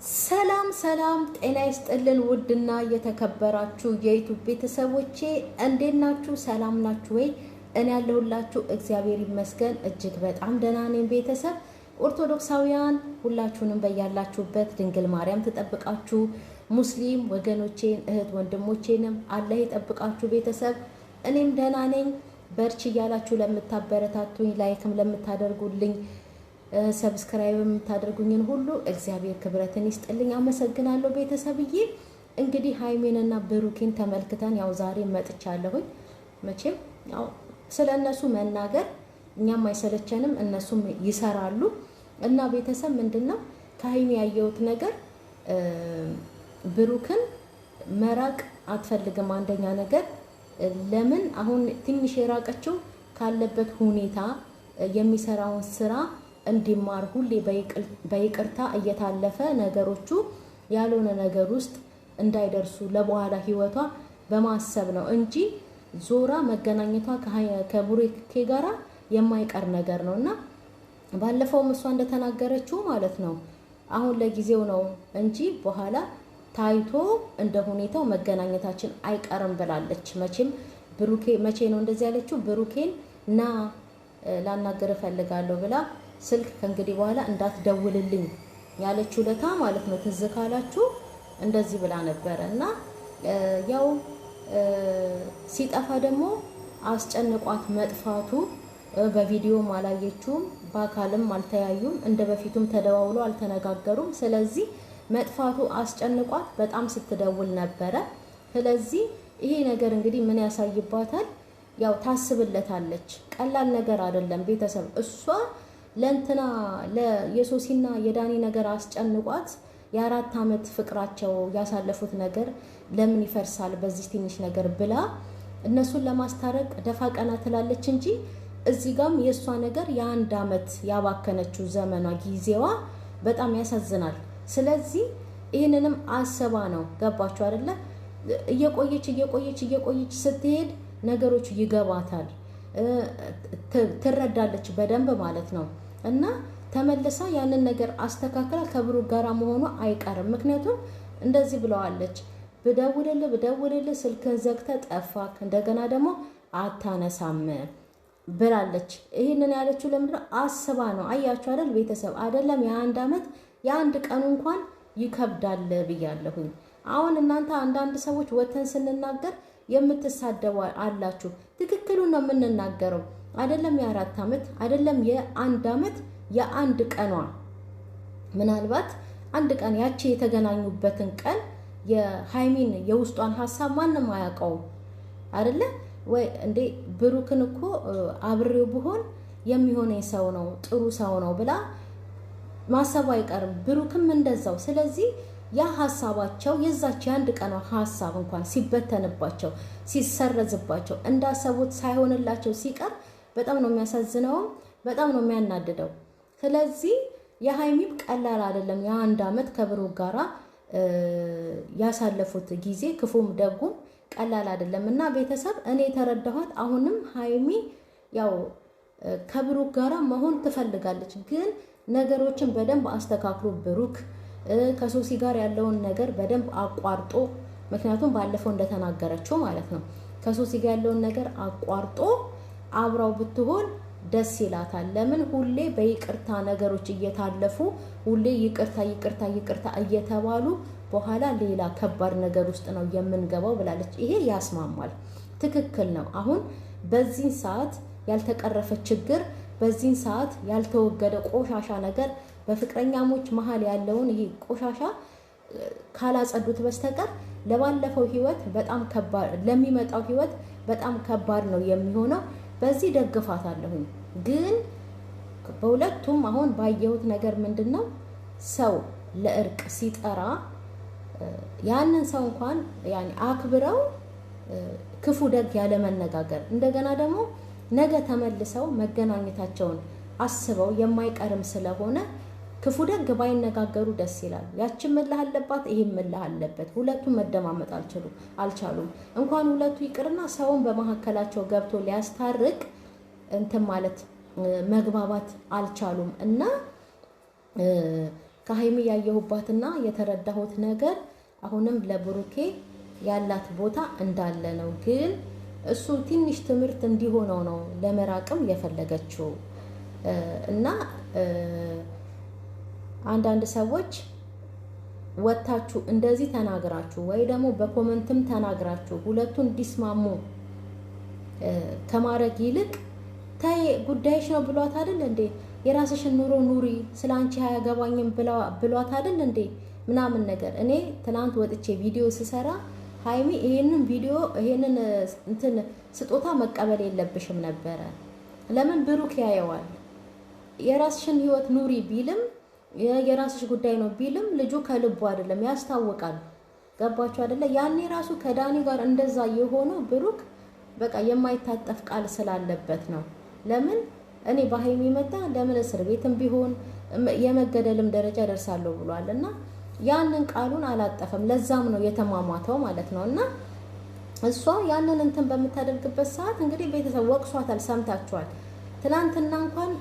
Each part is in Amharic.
ሰላም ሰላም ጤና ይስጥልን ውድና የተከበራችሁ የዩቲዩብ ቤተሰቦቼ እንዴት ናችሁ? ሰላም ናችሁ ወይ? እኔ ያለሁላችሁ እግዚአብሔር ይመስገን እጅግ በጣም ደህና ነኝ። ቤተሰብ ኦርቶዶክሳውያን ሁላችሁንም በያላችሁበት ድንግል ማርያም ትጠብቃችሁ። ሙስሊም ወገኖቼን እህት ወንድሞቼንም አላህ ይጠብቃችሁ። ቤተሰብ እኔም ደህና ነኝ። በርቺ እያላችሁ ለምታበረታቱኝ ላይክም ለምታደርጉልኝ ሰብስክራይብ የምታደርጉኝን ሁሉ እግዚአብሔር ክብረትን ይስጥልኝ፣ አመሰግናለሁ። ቤተሰብዬ እንግዲህ ሃይሜንና ብሩኬን ተመልክተን ያው ዛሬ መጥቻለሁኝ። መቼም ያው ስለነሱ መናገር እኛም አይሰለቸንም፣ እነሱም ይሰራሉ እና ቤተሰብ ምንድነው ከሃይሜ ያየሁት ነገር ብሩክን መራቅ አትፈልግም። አንደኛ ነገር ለምን አሁን ትንሽ የራቀችው ካለበት ሁኔታ የሚሰራውን ስራ እንዲማር ሁሌ በይቅርታ እየታለፈ ነገሮቹ ያልሆነ ነገር ውስጥ እንዳይደርሱ ለበኋላ ህይወቷ በማሰብ ነው እንጂ ዞራ መገናኘቷ ከብሩኬ ጋራ የማይቀር ነገር ነውና ባለፈውም እሷ እንደተናገረችው ማለት ነው አሁን ለጊዜው ነው እንጂ በኋላ ታይቶ እንደ ሁኔታው መገናኘታችን አይቀርም ብላለች። ብሩኬ መቼ ነው እንደዚህ ያለችው? ብሩኬን ና ላናገር ፈልጋለሁ ብላ ስልክ ከእንግዲህ በኋላ እንዳትደውልልኝ ያለችው ለታ ማለት ነው። ትዝ ካላችሁ እንደዚህ ብላ ነበረ እና ያው ሲጠፋ ደግሞ አስጨንቋት መጥፋቱ በቪዲዮም አላየችውም፣ በአካልም አልተያዩም፣ እንደ በፊቱም ተደዋውሎ አልተነጋገሩም። ስለዚህ መጥፋቱ አስጨንቋት በጣም ስትደውል ነበረ። ስለዚህ ይሄ ነገር እንግዲህ ምን ያሳይባታል? ያው ታስብለታለች። ቀላል ነገር አይደለም ቤተሰብ። እሷ ለእንትና የሶሲና የዳኒ ነገር አስጨንቋት የ4 ዓመት ፍቅራቸው ያሳለፉት ነገር ለምን ይፈርሳል በዚህ ትንሽ ነገር ብላ እነሱን ለማስታረቅ ደፋ ቀና ትላለች እንጂ እዚህ ጋም የእሷ ነገር የ1 ዓመት ያባከነችው ዘመኗ ጊዜዋ በጣም ያሳዝናል። ስለዚህ ይህንንም አሰባ ነው። ገባችሁ አይደለ? እየቆየች ስትሄድ ነገሮች ይገባታል፣ ትረዳለች በደንብ ማለት ነው። እና ተመልሳ ያንን ነገር አስተካክላ ከብሩክ ጋራ መሆኑ አይቀርም። ምክንያቱም እንደዚህ ብለዋለች፣ ብደውልልህ ስልክን ዘግተህ ጠፋክ፣ እንደገና ደግሞ አታነሳም ብላለች። ይህንን ያለችው ለምንድነው? አስባ ነው። አያችሁ አይደል ቤተሰብ? አይደለም የ1 ዓመት የ1 ቀኑ እንኳን ይከብዳል ብያለሁኝ። አሁን እናንተ አንዳንድ ሰዎች ወተን ስንናገር የምትሳደቡ አላችሁ። ትክክሉን ነው የምንናገረው። አይደለም የ4 ዓመት አይደለም የ1 ዓመት የ1 ቀኗ ምናልባት 1 ቀን ያቺ የተገናኙበትን ቀን የሃይሚን የውስጧን ሐሳብ ማንም አያውቀውም አይደለ ወይ እንዴ? ብሩክን እኮ አብሬው ብሆን የሚሆነኝ ሰው ነው፣ ጥሩ ሰው ነው ብላ ማሰቡ አይቀርም። ብሩክም እንደዛው። ስለዚህ ያ ሐሳባቸው የዛች የ1 ቀኗ ሐሳብ እንኳን ሲበተንባቸው ሲሰረዝባቸው እንዳሰቡት ሳይሆንላቸው ሲቀር በጣም ነው የሚያሳዝነው፣ በጣም ነው የሚያናድደው። ስለዚህ የሃይሚም ቀላል አይደለም። የ1 ዓመት ከብሩክ ጋራ ያሳለፉት ጊዜ ክፉም ደጉም ቀላል አይደለም እና ቤተሰብ እኔ የተረዳኋት አሁንም ሃይሚ ያው ከብሩክ ጋራ መሆን ትፈልጋለች፣ ግን ነገሮችን በደንብ አስተካክሎ ብሩክ ከሶሲ ጋር ያለውን ነገር በደንብ አቋርጦ፣ ምክንያቱም ባለፈው እንደተናገረችው ማለት ነው ከሶሲ ጋር ያለውን ነገር አቋርጦ አብራው ብትሆን ደስ ይላታል። ለምን ሁሌ በይቅርታ ነገሮች እየታለፉ ሁሌ ይቅርታ እየተባሉ በኋላ ሌላ ከባድ ነገር ውስጥ ነው የምንገባው ብላለች። ይሄ ያስማማል፣ ትክክል ነው። አሁን በዚህ ሰዓት ያልተቀረፈ ችግር፣ በዚህ ሰዓት ያልተወገደ ቆሻሻ ነገር በፍቅረኛሞች መሀል ያለውን ይሄ ቆሻሻ ካላጸዱት በስተቀር ለባለፈው ህይወት በጣም ከባድ፣ ለሚመጣው ህይወት በጣም ከባድ ነው የሚሆነው። በዚህ ደግፋታለሁኝ። ግን በሁለቱም አሁን ባየሁት ነገር ምንድነው ሰው ለእርቅ ሲጠራ ያንን ሰው እንኳን ያኔ አክብረው ክፉ ደግ ያለ መነጋገር፣ እንደገና ደግሞ ነገ ተመልሰው መገናኘታቸውን አስበው የማይቀርም ስለሆነ ክፉ ደግ ባይነጋገሩ ደስ ይላል። ያችን ምልህ አለባት፣ ይሄም ምልህ አለበት። ሁለቱም መደማመጥ አልቻሉም። እንኳን ሁለቱ ይቅርና ሰውን በመካከላቸው ገብቶ ሊያስታርቅ እንትን ማለት መግባባት አልቻሉም እና ከሀይሚ ያየሁባትና የተረዳሁት ነገር አሁንም ለብሩኬ ያላት ቦታ እንዳለ ነው። ግን እሱ ትንሽ ትምህርት እንዲሆነው ነው ለመራቅም የፈለገችው እና አንዳንድ ሰዎች ወታችሁ እንደዚህ ተናግራችሁ ወይ ደግሞ በኮመንትም ተናግራችሁ ሁለቱን እንዲስማሙ ከማድረግ ይልቅ ታይ ጉዳይሽ ነው ብሏት አይደል እንዴ? የራስሽን ኑሮ ኑሪ ስላንቺ አያገባኝም ብሏት አይደል እንዴ? ምናምን ነገር እኔ ትናንት ወጥቼ ቪዲዮ ስሰራ ሀይሚ ይሄንን ቪዲዮ ይሄንን እንትን ስጦታ መቀበል የለብሽም ነበረ። ለምን ብሩክ ያየዋል። የራስሽን ህይወት ኑሪ ቢልም የራስሽ ጉዳይ ነው ቢልም ልጁ ከልቡ አይደለም ያስታውቃል። ገባችሁ አይደለ? ያኔ ራሱ ከዳኒ ጋር እንደዛ የሆነው ብሩክ በቃ የማይታጠፍ ቃል ስላለበት ነው። ለምን እኔ በሀይሚ መጣ ለምን እስር ቤትም ቢሆን የመገደልም ደረጃ ደርሳለሁ ብሏል እና ያንን ቃሉን አላጠፈም። ለዛም ነው የተማማተው ማለት ነው። እና እሷ ያንን እንትን በምታደርግበት ሰዓት እንግዲህ ቤተሰብ ወቅሷታል፣ ሰምታችኋል። ትናንትና እንኳን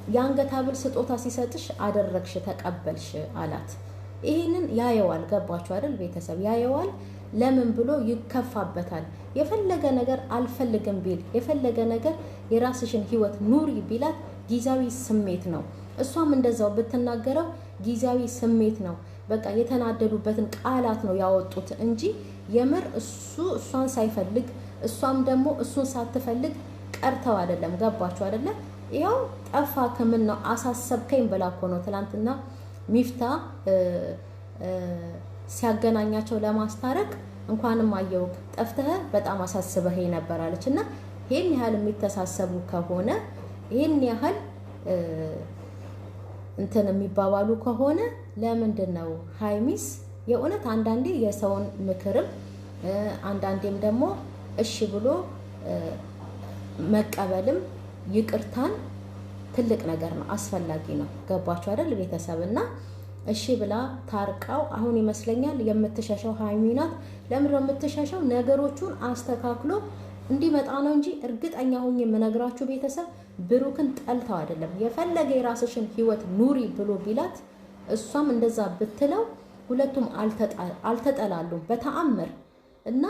የአንገት ሐብል ስጦታ ሲሰጥሽ አደረግሽ ተቀበልሽ አላት። ይሄንን ያየዋል። ገባችሁ አይደል ቤተሰብ? ያየዋል። ለምን ብሎ ይከፋበታል። የፈለገ ነገር አልፈልግም ቢል የፈለገ ነገር የራስሽን ህይወት ኑሪ ቢላት ጊዜያዊ ስሜት ነው። እሷም እንደዛው ብትናገረው ጊዜያዊ ስሜት ነው። በቃ የተናደዱበትን ቃላት ነው ያወጡት እንጂ የምር እሱ እሷን ሳይፈልግ እሷም ደግሞ እሱን ሳትፈልግ ቀርተው አይደለም። ገባችሁ አይደለ? ይኸው ጠፋ ከምን ነው አሳሰብከኝ ብላ እኮ ነው ትናንትና ሚፍታ ሲያገናኛቸው ለማስታረቅ እንኳንም አየው ጠፍተህ በጣም አሳስበህ ነበር አለች። እና ይሄን ያህል የሚተሳሰቡ ከሆነ ይሄን ያህል እንትን የሚባባሉ ከሆነ ለምንድን ነው ሀይሚስ የእውነት አንዳንዴ የሰውን ምክርም አንዳንዴም ደግሞ እሺ ብሎ መቀበልም ይቅርታን ትልቅ ነገር ነው፣ አስፈላጊ ነው። ገባችሁ አይደል ቤተሰብና እሺ ብላ ታርቃው አሁን ይመስለኛል የምትሸሸው ሀይሚ ናት። ለምን ነው የምትሸሸው? ነገሮቹን አስተካክሎ እንዲመጣ ነው እንጂ እርግጠኛ ሆኜ የምነግራችሁ ቤተሰብ ብሩክን ጠልተው አይደለም። የፈለገ የራስሽን ህይወት ኑሪ ብሎ ቢላት እሷም እንደዛ ብትለው ሁለቱም አልተጠላሉም በተአምር እና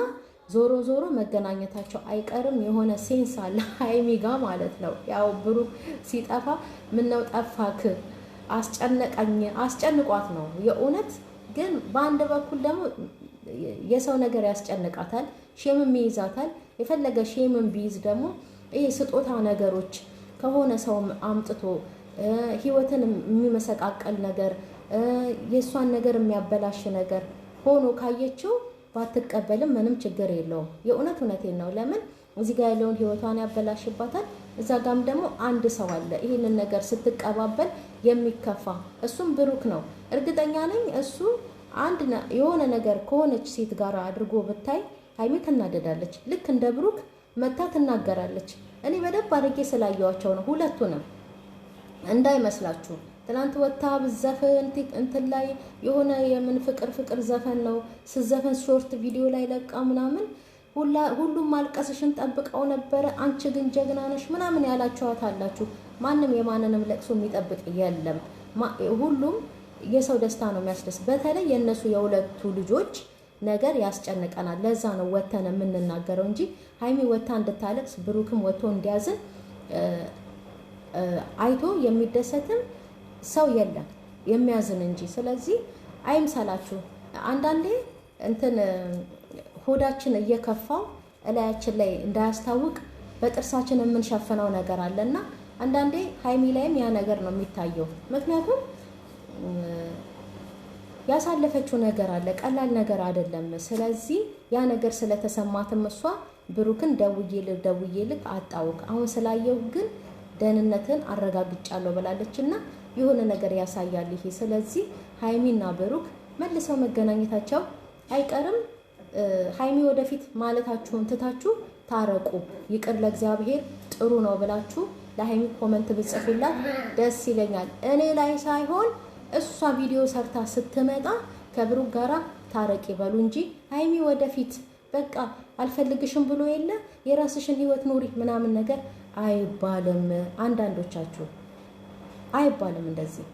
ዞሮ ዞሮ መገናኘታቸው አይቀርም። የሆነ ሴንስ አለ ሀይሚ ጋር ማለት ነው። ያው ብሩክ ሲጠፋ ምን ነው ጠፋክ አስጨነቀኝ አስጨንቋት ነው የእውነት። ግን በአንድ በኩል ደግሞ የሰው ነገር ያስጨንቃታል፣ ሼምም ይይዛታል። የፈለገ ሼምም ቢይዝ ደግሞ ይሄ ስጦታ ነገሮች ከሆነ ሰው አምጥቶ ህይወትን የሚመሰቃቀል ነገር የእሷን ነገር የሚያበላሽ ነገር ሆኖ ካየችው ባትቀበልም ምንም ችግር የለውም። የእውነት እውነቴን ነው። ለምን እዚህ ጋር ያለውን ህይወቷን ያበላሽባታል። እዛ ጋም ደግሞ አንድ ሰው አለ ይሄንን ነገር ስትቀባበል የሚከፋ እሱም ብሩክ ነው። እርግጠኛ ነኝ እሱ አንድ የሆነ ነገር ከሆነች ሴት ጋር አድርጎ ብታይ ሀይሚ ትናደዳለች። ልክ እንደ ብሩክ መታ ትናገራለች። እኔ በደንብ አድርጌ ስላየዋቸው ነው ሁለቱንም እንዳይመስላችሁ። ትናንት ወታ ብዘፈን እንትን ላይ የሆነ የምን ፍቅር ዘፈን ነው ስዘፈን ሾርት ቪዲዮ ላይ ለቃ ምናምን ሁሉም ማልቀስሽን ጠብቀው ነበረ። አንቺ ግን ጀግና ነሽ ምናምን ያላችኋት አላችሁ። ማንም የማንንም ለቅሶ የሚጠብቅ የለም። ሁሉም የሰው ደስታ ነው የሚያስደስት። በተለይ የነሱ የሁለቱ ልጆች ነገር ያስጨንቀናል። ለዛ ነው ወተን የምንናገረው እንጂ ሀይሚ ወታ እንድታለቅስ ብሩክም ወጥቶ እንዲያዝን አይቶ የሚደሰትም ሰው የለም የሚያዝን እንጂ። ስለዚህ አይምሰላችሁ። አንዳንዴ እንትን ሆዳችን እየከፋው እላያችን ላይ እንዳያስታውቅ በጥርሳችን የምንሸፍነው ነገር አለና አንዳንዴ ሀይሚ ላይም ያ ነገር ነው የሚታየው። ምክንያቱም ያሳለፈችው ነገር አለ፣ ቀላል ነገር አይደለም። ስለዚህ ያ ነገር ስለተሰማትም እሷ ብሩክን ደውዬልክ አጣውቅ አሁን ስላየው ግን ደህንነትን አረጋግጫለሁ ብላለችና የሆነ ነገር ያሳያል ይሄ። ስለዚህ ሀይሚና ብሩክ መልሰው መገናኘታቸው አይቀርም። ሀይሚ ወደፊት ማለታችሁን ትታችሁ ታረቁ፣ ይቅር ለእግዚአብሔር ጥሩ ነው ብላችሁ ለሀይሚ ኮመንት ብጽፉላት ደስ ይለኛል። እኔ ላይ ሳይሆን እሷ ቪዲዮ ሰርታ ስትመጣ ከብሩክ ጋራ ታረቂ በሉ እንጂ ሀይሚ ወደፊት በቃ አልፈልግሽም ብሎ የለ የራስሽን ህይወት ኑሪ ምናምን ነገር አይባልም። አንዳንዶቻችሁ አይባልም እንደዚህ።